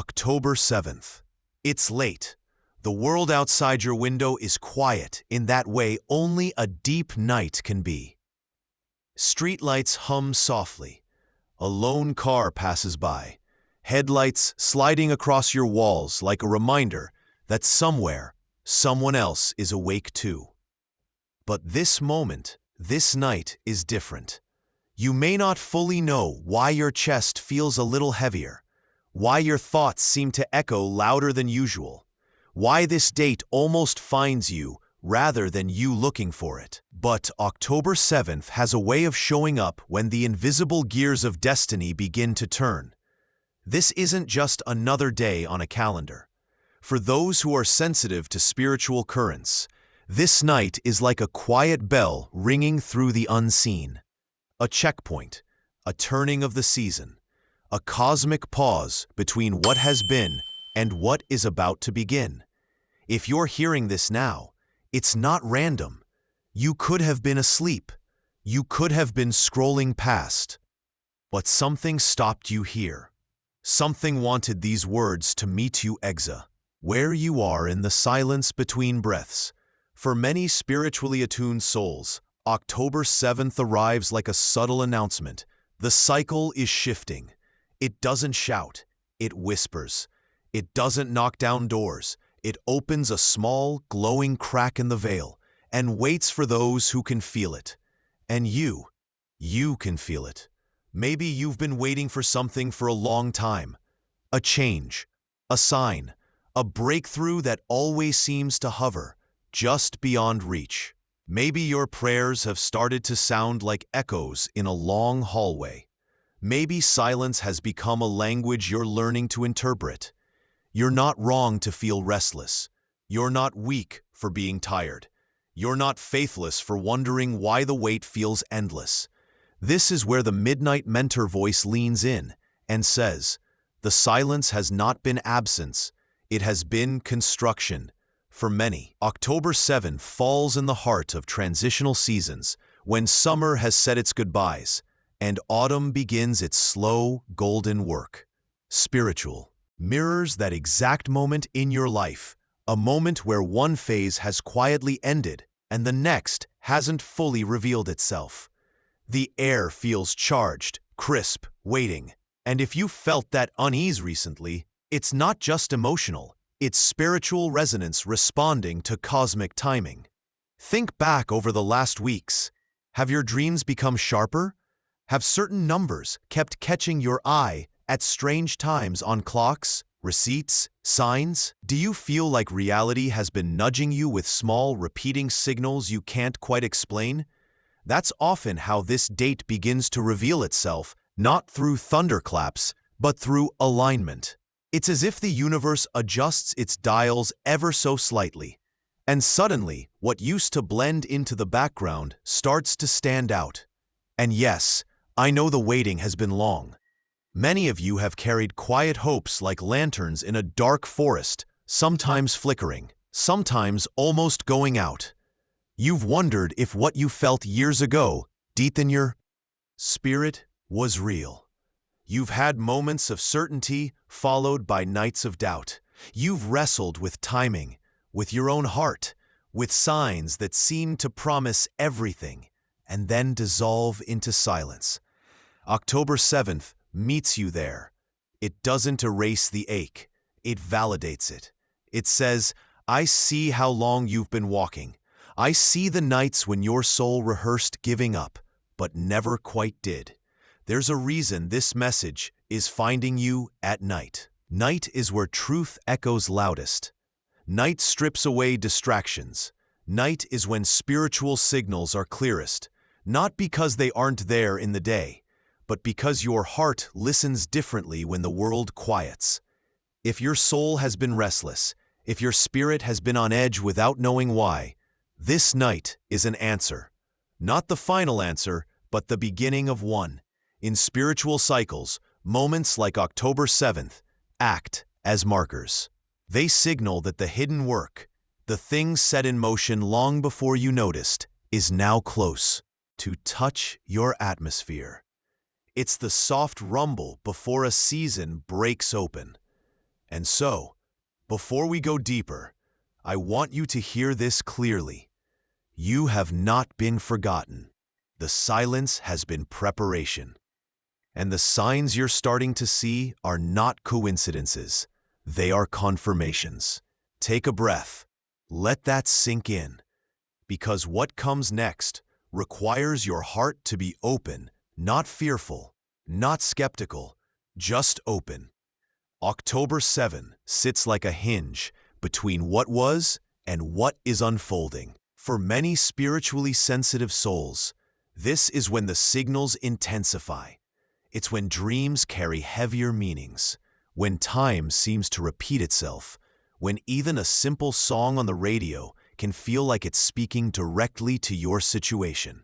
October 7th. It's late. The world outside your window is quiet in that way only a deep night can be. Streetlights hum softly. A lone car passes by, headlights sliding across your walls like a reminder that somewhere, someone else is awake too. But this moment, this night is different. You may not fully know why your chest feels a little heavier, why your thoughts seem to echo louder than usual, why this date almost finds you rather than you looking for it. But October 7th has a way of showing up when the invisible gears of destiny begin to turn. This isn't just another day on a calendar. For those who are sensitive to spiritual currents, this night is like a quiet bell ringing through the unseen. A checkpoint, a turning of the season, a cosmic pause between what has been and what is about to begin. If you're hearing this now, it's not random. You could have been asleep. You could have been scrolling past. But something stopped you here. Something wanted these words to meet you where you are in the silence between breaths. For many spiritually attuned souls, October 7th arrives like a subtle announcement. The cycle is shifting. It doesn't shout. It whispers. It doesn't knock down doors. It opens a small, glowing crack in the veil and waits for those who can feel it. And you can feel it. Maybe you've been waiting for something for a long time. A change, a sign, a breakthrough that always seems to hover just beyond reach. Maybe your prayers have started to sound like echoes in a long hallway. Maybe silence has become a language you're learning to interpret. You're not wrong to feel restless. You're not weak for being tired. You're not faithless for wondering why the wait feels endless. This is where the midnight mentor voice leans in and says, the silence has not been absence, it has been construction. For many, October 7th falls in the heart of transitional seasons, when summer has said its goodbyes, and autumn begins its slow, golden work. Spiritual mirrors that exact moment in your life, a moment where one phase has quietly ended and the next hasn't fully revealed itself. The air feels charged, crisp, waiting, and if you felt that unease recently, it's not just emotional. It's spiritual resonance responding to cosmic timing. Think back over the last weeks. Have your dreams become sharper? Have certain numbers kept catching your eye at strange times on clocks, receipts, signs? Do you feel like reality has been nudging you with small, repeating signals you can't quite explain? That's often how this date begins to reveal itself, not through thunderclaps, but through alignment. It's as if the universe adjusts its dials ever so slightly, and suddenly what used to blend into the background starts to stand out. And yes, I know the waiting has been long. Many of you have carried quiet hopes like lanterns in a dark forest, sometimes flickering, sometimes almost going out. You've wondered if what you felt years ago, deep in your spirit, was real. You've had moments of certainty followed by nights of doubt. You've wrestled with timing, with your own heart, with signs that seem to promise everything and then dissolve into silence. October 7th meets you there. It doesn't erase the ache. It validates it. It says, I see how long you've been walking. I see the nights when your soul rehearsed giving up, but never quite did. There's a reason this message is finding you at night. Night is where truth echoes loudest. Night strips away distractions. Night is when spiritual signals are clearest, not because they aren't there in the day, but because your heart listens differently when the world quiets. If your soul has been restless, if your spirit has been on edge without knowing why, this night is an answer. Not the final answer, but the beginning of one. In spiritual cycles, moments like October 7th act as markers. They signal that the hidden work, the thing set in motion long before you noticed, is now close to touch your atmosphere. It's the soft rumble before a season breaks open. And so, before we go deeper, I want you to hear this clearly. You have not been forgotten. The silence has been preparation. And the signs you're starting to see are not coincidences. They are confirmations. Take a breath. Let that sink in. Because what comes next requires your heart to be open, not fearful, not skeptical, just open. October 7 sits like a hinge between what was and what is unfolding. For many spiritually sensitive souls, this is when the signals intensify. It's when dreams carry heavier meanings, when time seems to repeat itself, when even a simple song on the radio can feel like it's speaking directly to your situation.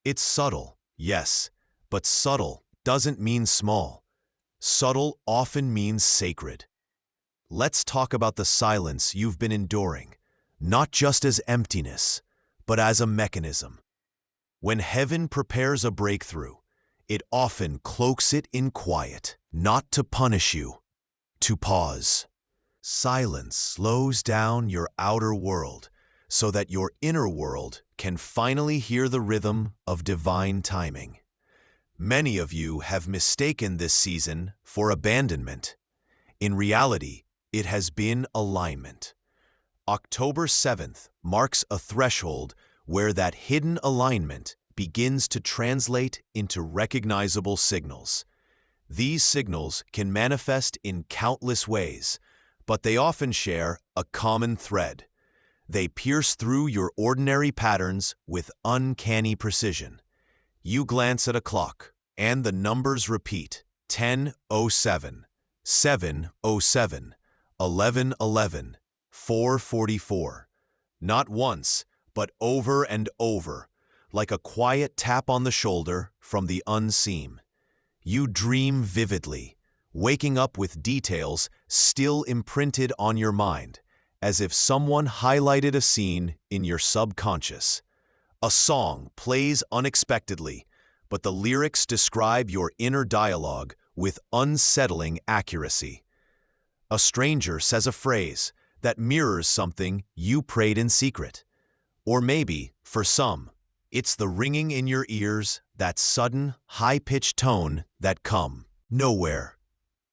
It's subtle, yes, but subtle doesn't mean small. Subtle often means sacred. Let's talk about the silence you've been enduring, not just as emptiness, but as a mechanism. When heaven prepares a breakthrough, it often cloaks it in quiet, not to punish you, to pause. Silence slows down your outer world so that your inner world can finally hear the rhythm of divine timing. Many of you have mistaken this season for abandonment. In reality, it has been alignment. October 7th marks a threshold where that hidden alignment begins to translate into recognizable signals. These signals can manifest in countless ways, but they often share a common thread. They pierce through your ordinary patterns with uncanny precision. You glance at a clock, and the numbers repeat: 10:07, 7:07, 11:11, 4:44. Not once, but over and over, like a quiet tap on the shoulder from the unseen. You dream vividly, waking up with details still imprinted on your mind, as if someone highlighted a scene in your subconscious. A song plays unexpectedly, but the lyrics describe your inner dialogue with unsettling accuracy. A stranger says a phrase that mirrors something you prayed in secret. Or maybe, for some, it's the ringing in your ears, that sudden, high-pitched tone that come nowhere.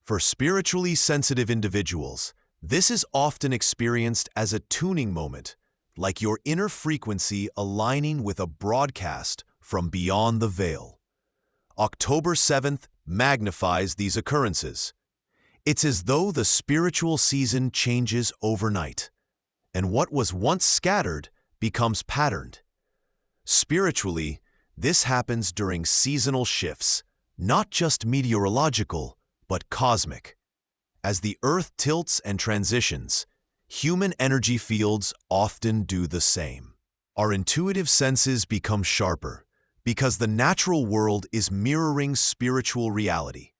For spiritually sensitive individuals, this is often experienced as a tuning moment, like your inner frequency aligning with a broadcast from beyond the veil. October 7th magnifies these occurrences. It's as though the spiritual season changes overnight, and what was once scattered becomes patterned. Spiritually, this happens during seasonal shifts, not just meteorological, but cosmic. As the Earth tilts and transitions, human energy fields often do the same. Our intuitive senses become sharper because the natural world is mirroring spiritual reality.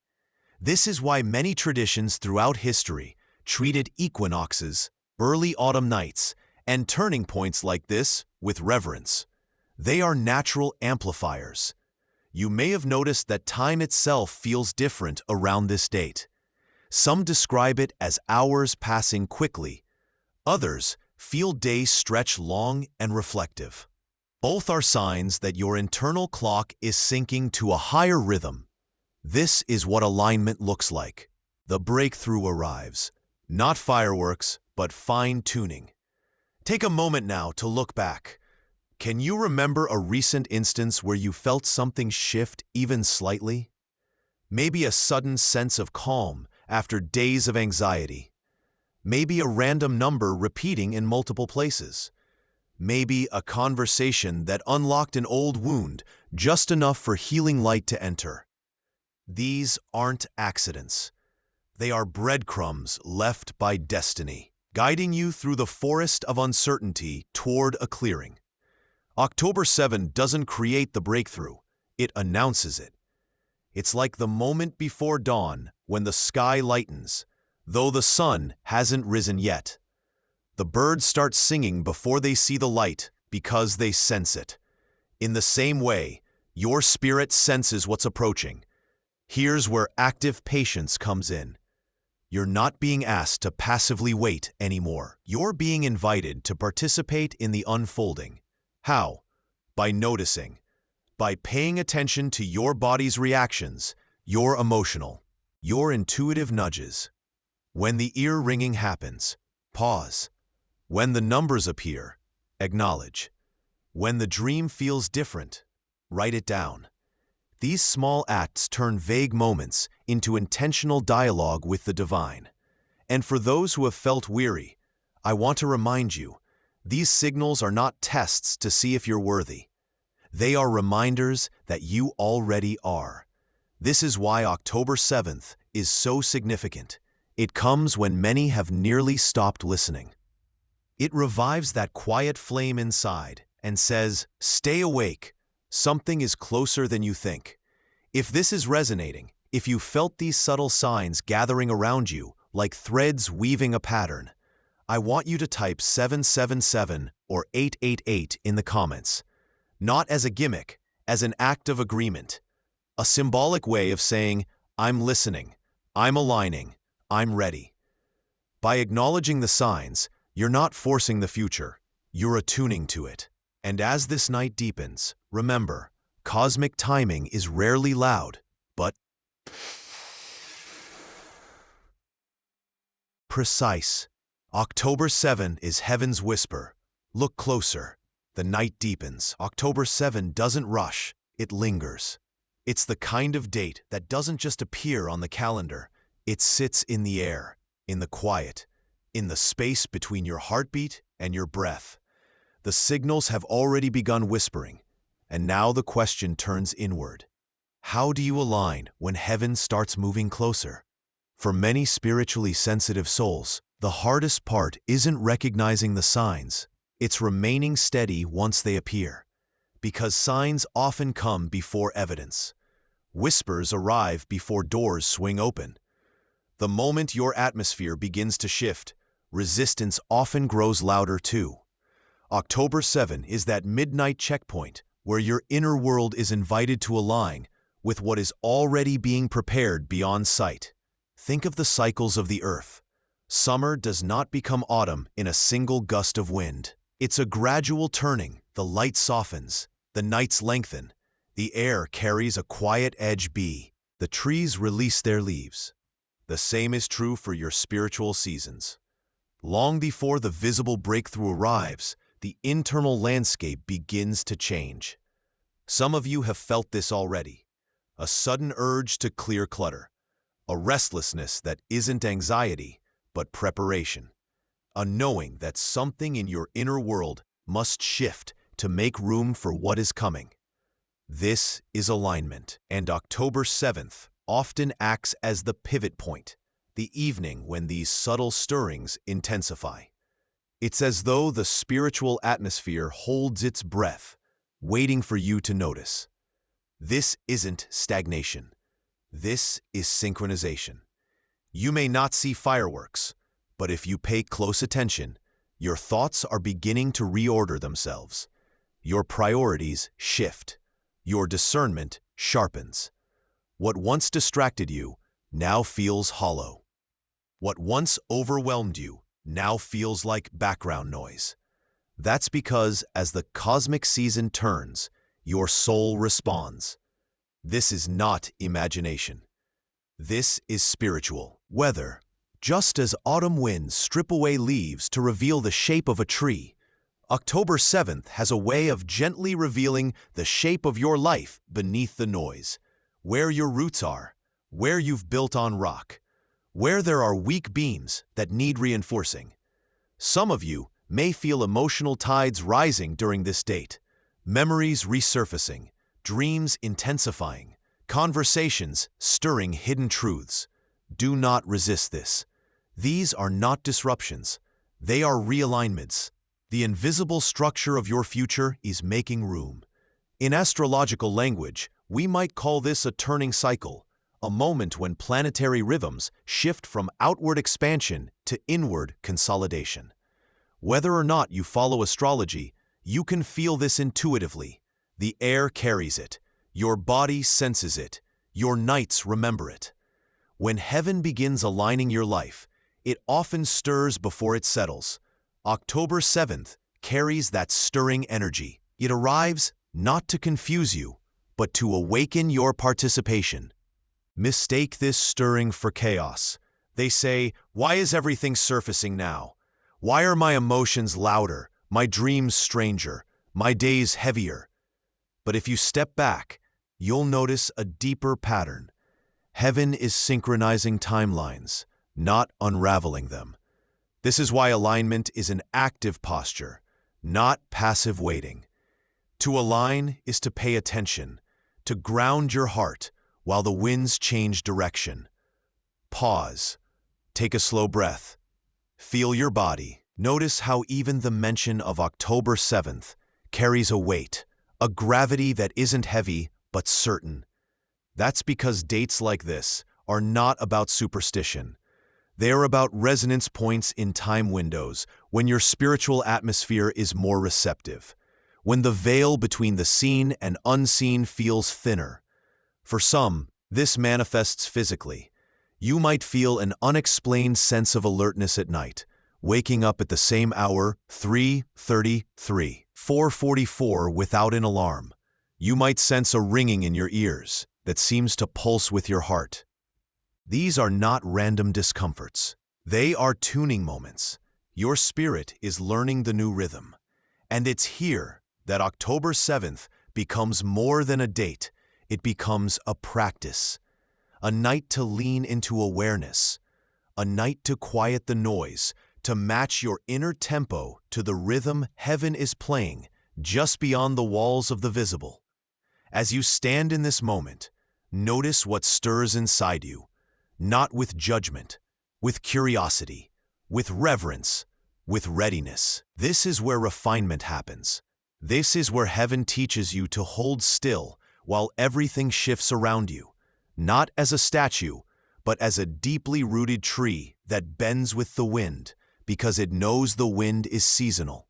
This is why many traditions throughout history treated equinoxes, early autumn nights, and turning points like this with reverence. They are natural amplifiers. You may have noticed that time itself feels different around this date. Some describe it as hours passing quickly. Others feel days stretch long and reflective. Both are signs that your internal clock is syncing to a higher rhythm. This is what alignment looks like. The breakthrough arrives. Not fireworks, but fine-tuning. Take a moment now to look back. Can you remember a recent instance where you felt something shift even slightly? Maybe a sudden sense of calm after days of anxiety. Maybe a random number repeating in multiple places. Maybe a conversation that unlocked an old wound just enough for healing light to enter. These aren't accidents. They are breadcrumbs left by destiny, guiding you through the forest of uncertainty toward a clearing. October 7 doesn't create the breakthrough, it announces it. It's like the moment before dawn when the sky lightens, though the sun hasn't risen yet. The birds start singing before they see the light because they sense it. In the same way, your spirit senses what's approaching. Here's where active patience comes in. You're not being asked to passively wait anymore. You're being invited to participate in the unfolding. How? By noticing. By paying attention to your body's reactions, your emotional, your intuitive nudges. When the ear ringing happens, pause. When the numbers appear, acknowledge. When the dream feels different, write it down. These small acts turn vague moments into intentional dialogue with the divine. And for those who have felt weary, I want to remind you, these signals are not tests to see if you're worthy. They are reminders that you already are. This is why October 7th is so significant. It comes when many have nearly stopped listening. It revives that quiet flame inside and says, stay awake. Something is closer than you think. If this is resonating, if you felt these subtle signs gathering around you like threads weaving a pattern, I want you to type 777 or 888 in the comments. Not as a gimmick, as an act of agreement. A symbolic way of saying, I'm listening, I'm aligning, I'm ready. By acknowledging the signs, you're not forcing the future, you're attuning to it. And as this night deepens, remember, cosmic timing is rarely loud, but precise. October 7 is heaven's whisper. Look closer. The night deepens. October 7 doesn't rush, it lingers. It's the kind of date that doesn't just appear on the calendar. It sits in the air, in the quiet, in the space between your heartbeat and your breath. The signals have already begun whispering, and now the question turns inward. How do you align when heaven starts moving closer? For many spiritually sensitive souls, the hardest part isn't recognizing the signs, it's remaining steady once they appear. Because signs often come before evidence. Whispers arrive before doors swing open. The moment your atmosphere begins to shift, resistance often grows louder too. October 7 is that midnight checkpoint where your inner world is invited to align with what is already being prepared beyond sight. Think of the cycles of the earth. Summer does not become autumn in a single gust of wind. It's a gradual turning. The light softens, the nights lengthen, the air carries a quiet edge. The trees release their leaves. The same is true for your spiritual seasons. Long before the visible breakthrough arrives, the internal landscape begins to change. Some of you have felt this already. A sudden urge to clear clutter. A restlessness that isn't anxiety, but preparation. A knowing that something in your inner world must shift to make room for what is coming. This is alignment, and October 7th often acts as the pivot point, the evening when these subtle stirrings intensify. It's as though the spiritual atmosphere holds its breath, waiting for you to notice. This isn't stagnation. This is synchronization. You may not see fireworks, but if you pay close attention, your thoughts are beginning to reorder themselves. Your priorities shift. Your discernment sharpens. What once distracted you now feels hollow. What once overwhelmed you now feels like background noise. That's because as the cosmic season turns, your soul responds. This is not imagination. This is spiritual weather. Just as autumn winds strip away leaves to reveal the shape of a tree, October 7th has a way of gently revealing the shape of your life beneath the noise, where your roots are, where you've built on rock, where there are weak beams that need reinforcing. Some of you may feel emotional tides rising during this date, memories resurfacing, dreams intensifying, conversations stirring hidden truths. Do not resist this. These are not disruptions. They are realignments. The invisible structure of your future is making room. In astrological language, we might call this a turning cycle, a moment when planetary rhythms shift from outward expansion to inward consolidation. Whether or not you follow astrology, you can feel this intuitively. The air carries it. Your body senses it. Your nights remember it. When heaven begins aligning your life, it often stirs before it settles. October 7th carries that stirring energy. It arrives not to confuse you, but to awaken your participation. Mistake this stirring for chaos. They say, "Why is everything surfacing now? Why are my emotions louder, my dreams stranger, my days heavier?" But if you step back, you'll notice a deeper pattern. Heaven is synchronizing timelines, not unraveling them. This is why alignment is an active posture, not passive waiting. To align is to pay attention, to ground your heart while the winds change direction. Pause. Take a slow breath. Feel your body. Notice how even the mention of October 7th carries a weight, a gravity that isn't heavy but certain. That's because dates like this are not about superstition. They are about resonance points in time windows when your spiritual atmosphere is more receptive, when the veil between the seen and unseen feels thinner. For some, this manifests physically. You might feel an unexplained sense of alertness at night, waking up at the same hour, 3:33, 4:44 without an alarm. You might sense a ringing in your ears that seems to pulse with your heart. These are not random discomforts. They are tuning moments. Your spirit is learning the new rhythm. And it's here that October 7th becomes more than a date. It becomes a practice. A night to lean into awareness. A night to quiet the noise, to match your inner tempo to the rhythm heaven is playing just beyond the walls of the visible. As you stand in this moment, notice what stirs inside you, not with judgment, with curiosity, with reverence, with readiness. This is where refinement happens. This is where heaven teaches you to hold still while everything shifts around you, not as a statue, but as a deeply rooted tree that bends with the wind because it knows the wind is seasonal.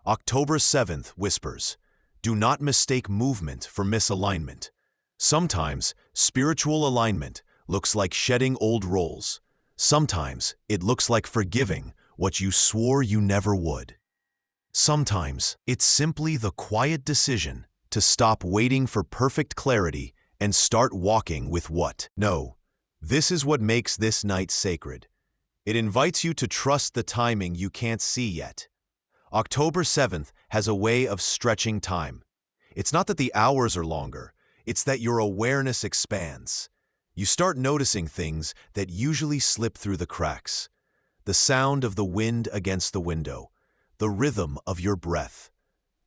October 7th whispers, "Do not mistake movement for misalignment." Sometimes spiritual alignment looks like shedding old roles. Sometimes it looks like forgiving what you swore you never would. Sometimes it's simply the quiet decision to stop waiting for perfect clarity and start walking with what? No. This is what makes this night sacred. It invites you to trust the timing you can't see yet. October 7th has a way of stretching time. It's not that the hours are longer, it's that your awareness expands. You start noticing things that usually slip through the cracks. The sound of the wind against the window, the rhythm of your breath,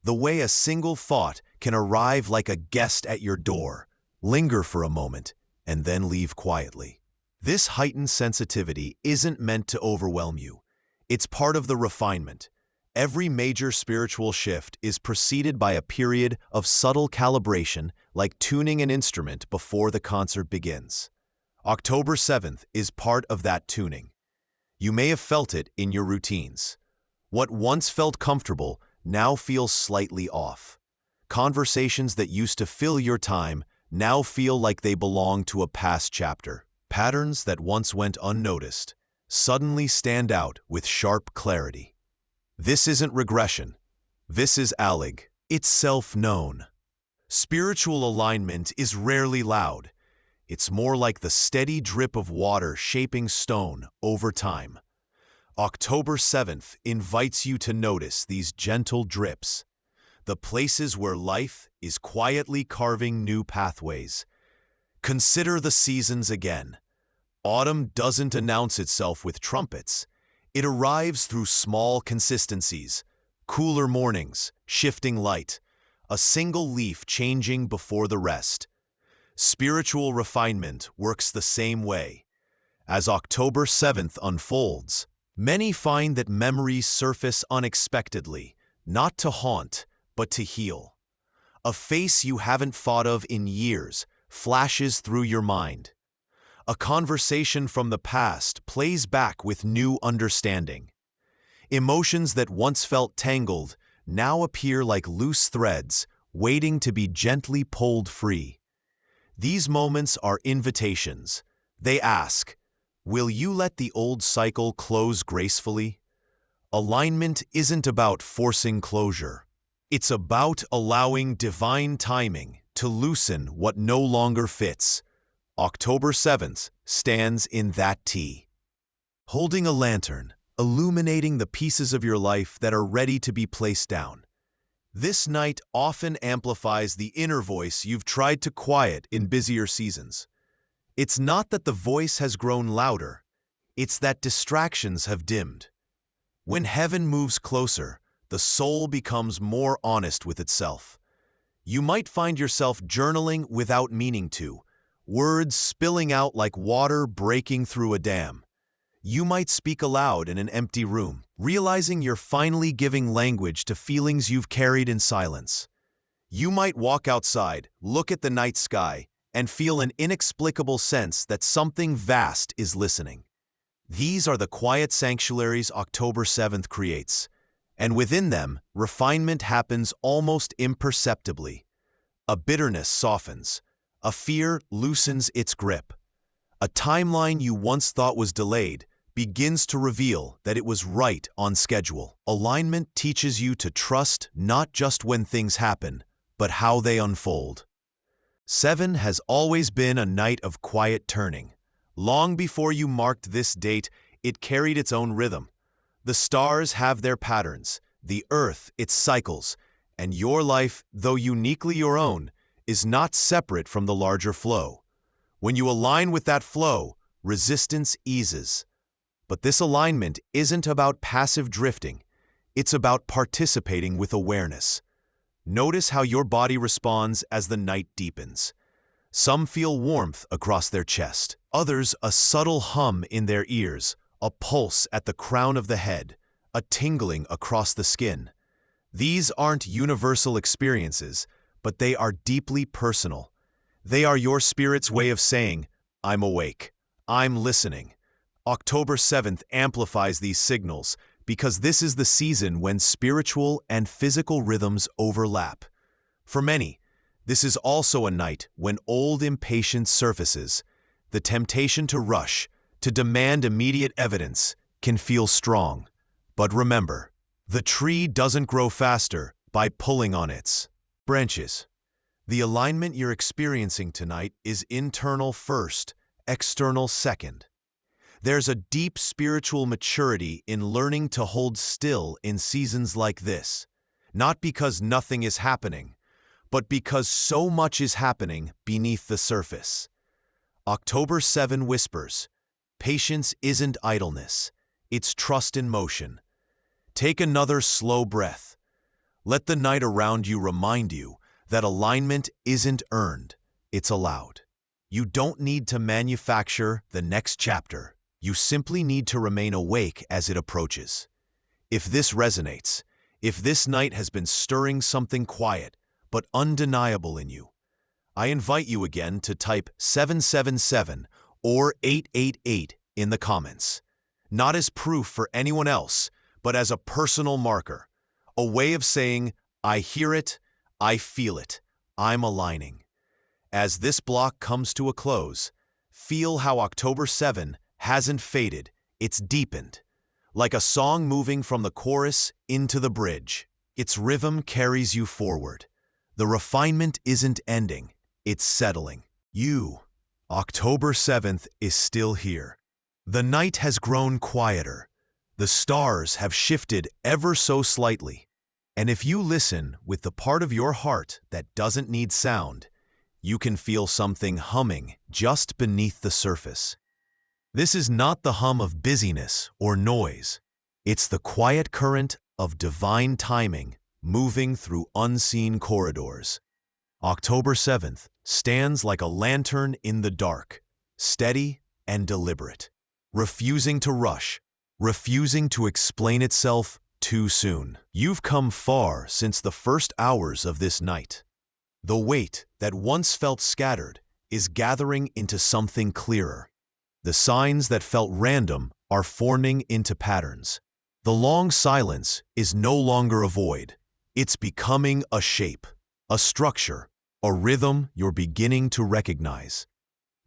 the way a single thought can arrive like a guest at your door, linger for a moment, and then leave quietly. This heightened sensitivity isn't meant to overwhelm you. It's part of the refinement. Every major spiritual shift is preceded by a period of subtle calibration, like tuning an instrument before the concert begins. October 7th is part of that tuning. You may have felt it in your routines. What once felt comfortable now feels slightly off. Conversations that used to fill your time now feel like they belong to a past chapter. Patterns that once went unnoticed suddenly stand out with sharp clarity. This isn't regression. This is allig. It's self-known. Spiritual alignment is rarely loud. It's more like the steady drip of water shaping stone over time. October 7th invites you to notice these gentle drips, the places where life is quietly carving new pathways. Consider the seasons again. Autumn doesn't announce itself with trumpets. It arrives through small consistencies, cooler mornings, shifting light, a single leaf changing before the rest. Spiritual refinement works the same way. As October 7th unfolds, many find that memories surface unexpectedly, not to haunt, but to heal. A face you haven't thought of in years flashes through your mind. A conversation from the past plays back with new understanding. Emotions that once felt tangled now appear like loose threads, waiting to be gently pulled free. These moments are invitations. They ask, will you let the old cycle close gracefully? Alignment isn't about forcing closure. It's about allowing divine timing to loosen what no longer fits. October 7th stands in that T. Holding a lantern, illuminating the pieces of your life that are ready to be placed down. This night often amplifies the inner voice you've tried to quiet in busier seasons. It's not that the voice has grown louder, it's that distractions have dimmed. When heaven moves closer, the soul becomes more honest with itself. You might find yourself journaling without meaning to, words spilling out like water breaking through a dam. You might speak aloud in an empty room, realizing you're finally giving language to feelings you've carried in silence. You might walk outside, look at the night sky, and feel an inexplicable sense that something vast is listening. These are the quiet sanctuaries October 7th creates, and within them, refinement happens almost imperceptibly. A bitterness softens, a fear loosens its grip. A timeline you once thought was delayed begins to reveal that it was right on schedule. Alignment teaches you to trust not just when things happen, but how they unfold. 7 has always been a night of quiet turning. Long before you marked this date, it carried its own rhythm. The stars have their patterns, the earth its cycles, and your life, though uniquely your own, is not separate from the larger flow. When you align with that flow, resistance eases. But this alignment isn't about passive drifting, it's about participating with awareness. Notice how your body responds as the night deepens. Some feel warmth across their chest, others a subtle hum in their ears, a pulse at the crown of the head, a tingling across the skin. These aren't universal experiences, but they are deeply personal. They are your spirit's way of saying, I'm awake, I'm listening. October 7th amplifies these signals because this is the season when spiritual and physical rhythms overlap. For many, this is also a night when old impatience surfaces. The temptation to rush, to demand immediate evidence, can feel strong. But remember, the tree doesn't grow faster by pulling on its branches. The alignment you're experiencing tonight is internal first, external second. There's a deep spiritual maturity in learning to hold still in seasons like this, not because nothing is happening, but because so much is happening beneath the surface. October 7 whispers, patience isn't idleness, it's trust in motion. Take another slow breath. Let the night around you remind you that alignment isn't earned, it's allowed. You don't need to manufacture the next chapter. You simply need to remain awake as it approaches. If this resonates, if this night has been stirring something quiet but undeniable in you, I invite you again to type 777 or 888 in the comments, not as proof for anyone else, but as a personal marker, a way of saying, I hear it, I feel it, I'm aligning. As this block comes to a close, feel how October 7 hasn't faded, it's deepened. Like a song moving from the chorus into the bridge, its rhythm carries you forward. The refinement isn't ending, it's settling. October 7th, is still here. The night has grown quieter. The stars have shifted ever so slightly. And if you listen with the part of your heart that doesn't need sound, you can feel something humming just beneath the surface. This is not the hum of busyness or noise. It's the quiet current of divine timing moving through unseen corridors. October 7th stands like a lantern in the dark, steady and deliberate, refusing to rush, refusing to explain itself too soon. You've come far since the first hours of this night. The weight that once felt scattered is gathering into something clearer. The signs that felt random are forming into patterns. The long silence is no longer a void. It's becoming a shape, a structure, a rhythm you're beginning to recognize.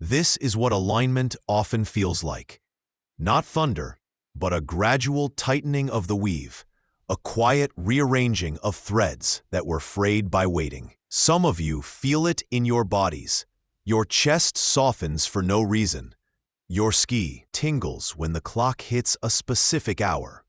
This is what alignment often feels like. Not thunder, but a gradual tightening of the weave, a quiet rearranging of threads that were frayed by waiting. Some of you feel it in your bodies. Your chest softens for no reason. Your ski tingles when the clock hits a specific hour.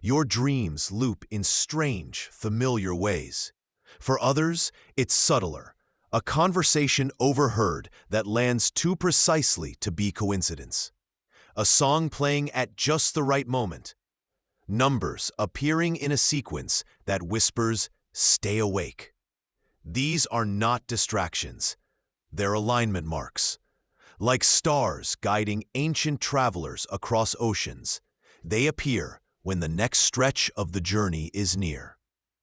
Your dreams loop in strange, familiar ways. For others, it's subtler, a conversation overheard that lands too precisely to be coincidence. A song playing at just the right moment. Numbers appearing in a sequence that whispers, "Stay awake." These are not distractions. They're alignment marks. Like stars guiding ancient travelers across oceans, they appear when the next stretch of the journey is near.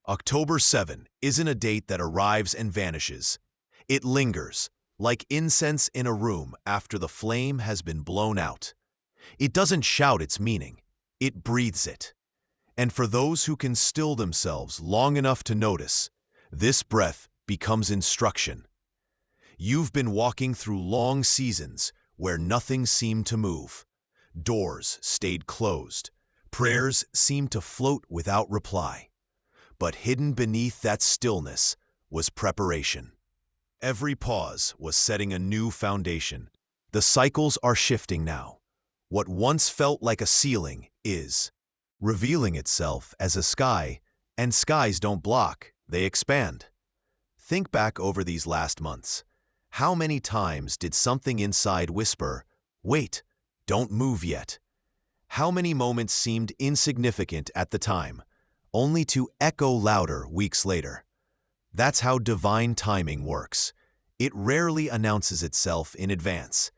October 7 isn't a date that arrives and vanishes. It lingers, like incense in a room after the flame has been blown out. It doesn't shout its meaning, it breathes it. And for those who can still themselves long enough to notice, this breath becomes instruction. You've been walking through long seasons where nothing seemed to move. Doors stayed closed. Prayers seemed to float without reply. But hidden beneath that stillness was preparation. Every pause was setting a new foundation. The cycles are shifting now. What once felt like a ceiling is revealing itself as a sky, and skies don't block, they expand. Think back over these last months. How many times did something inside whisper, "Wait, don't move yet"? How many moments seemed insignificant at the time, only to echo louder weeks later? That's how divine timing works. It rarely announces itself in advance.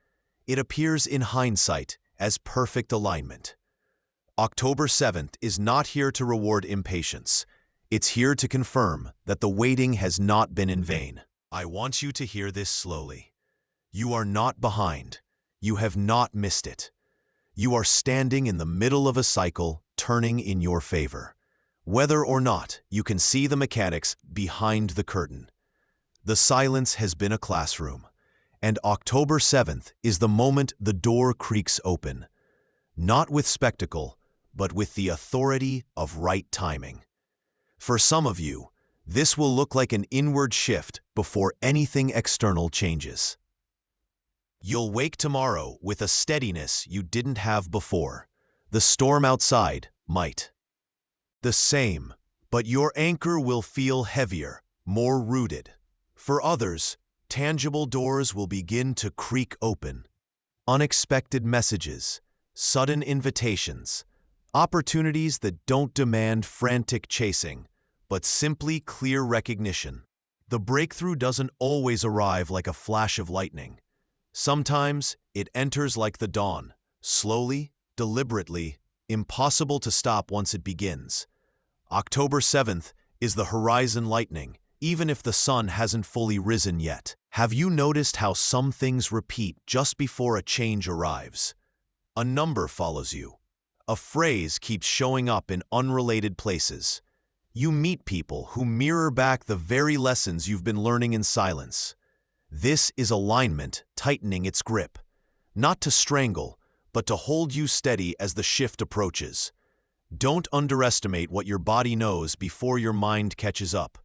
It appears in hindsight as perfect alignment. October 7th is not here to reward impatience. It's here to confirm that the waiting has not been in vain. I want you to hear this slowly. You are not behind. You have not missed it. You are standing in the middle of a cycle turning in your favor. Whether or not you can see the mechanics behind the curtain. The silence has been a classroom, and October 7th is the moment the door creaks open. Not with spectacle, but with the authority of right timing. For some of you, this will look like an inward shift before anything external changes. You'll wake tomorrow with a steadiness you didn't have before. The storm outside might. The same, but your anchor will feel heavier, more rooted. For others, tangible doors will begin to creak open. Unexpected messages, sudden invitations, opportunities that don't demand frantic chasing, but simply clear recognition. The breakthrough doesn't always arrive like a flash of lightning. Sometimes it enters like the dawn, slowly, deliberately, impossible to stop once it begins. October 7th is the horizon lightning, even if the sun hasn't fully risen yet. Have you noticed how some things repeat just before a change arrives? A number follows you. A phrase keeps showing up in unrelated places. You meet people who mirror back the very lessons you've been learning in silence. This is alignment tightening its grip, not to strangle, but to hold you steady as the shift approaches. Don't underestimate what your body knows before your mind catches up.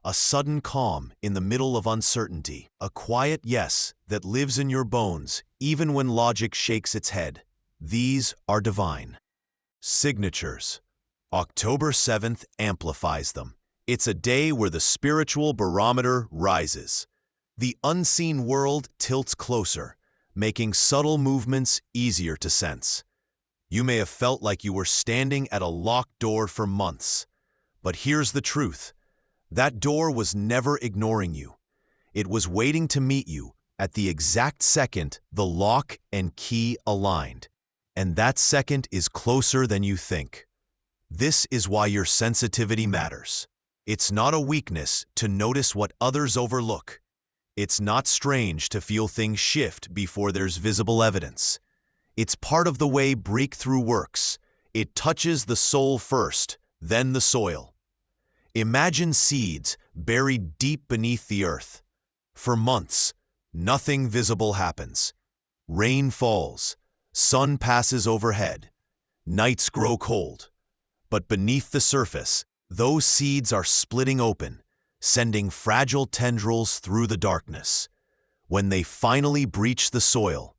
A sudden calm in the middle of uncertainty, a quiet yes that lives in your bones even when logic shakes its head. These are divine. Signatures. October 7th amplifies them. It's a day where the spiritual barometer rises. The unseen world tilts closer, making subtle movements easier to sense. You may have felt like you were standing at a locked door for months. But here's the truth. That door was never ignoring you. It was waiting to meet you at the exact second the lock and key aligned. And that second is closer than you think. This is why your sensitivity matters. It's not a weakness to notice what others overlook. It's not strange to feel things shift before there's visible evidence. It's part of the way breakthrough works. It touches the soul first, then the soil. Imagine seeds buried deep beneath the earth. For months, Nothing visible happens. Rain falls, sun passes overhead, nights grow cold. But beneath the surface, those seeds are splitting open, sending fragile tendrils through the darkness. When they finally breach the soil,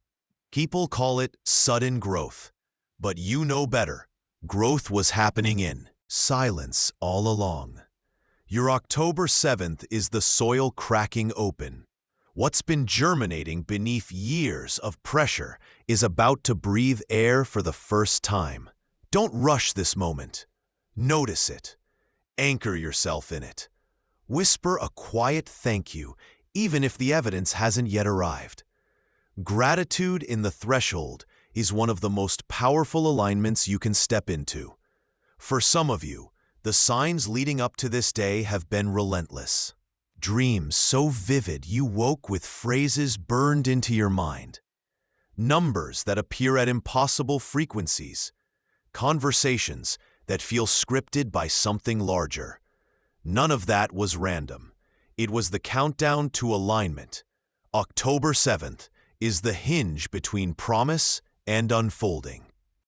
people call it sudden growth. But you know better. Growth was happening in silence all along. Your October 7th is the soil cracking open. What's been germinating beneath years of pressure is about to breathe air for the first time. Don't rush this moment. Notice it. Anchor yourself in it. Whisper a quiet thank you, even if the evidence hasn't yet arrived. Gratitude in the threshold is one of the most powerful alignments you can step into. For some of you, the signs leading up to this day have been relentless. Dreams so vivid you woke with phrases burned into your mind. Numbers that appear at impossible frequencies. Conversations that feel scripted by something larger. None of that was random. It was the countdown to alignment. October 7th is the hinge between promise and unfolding.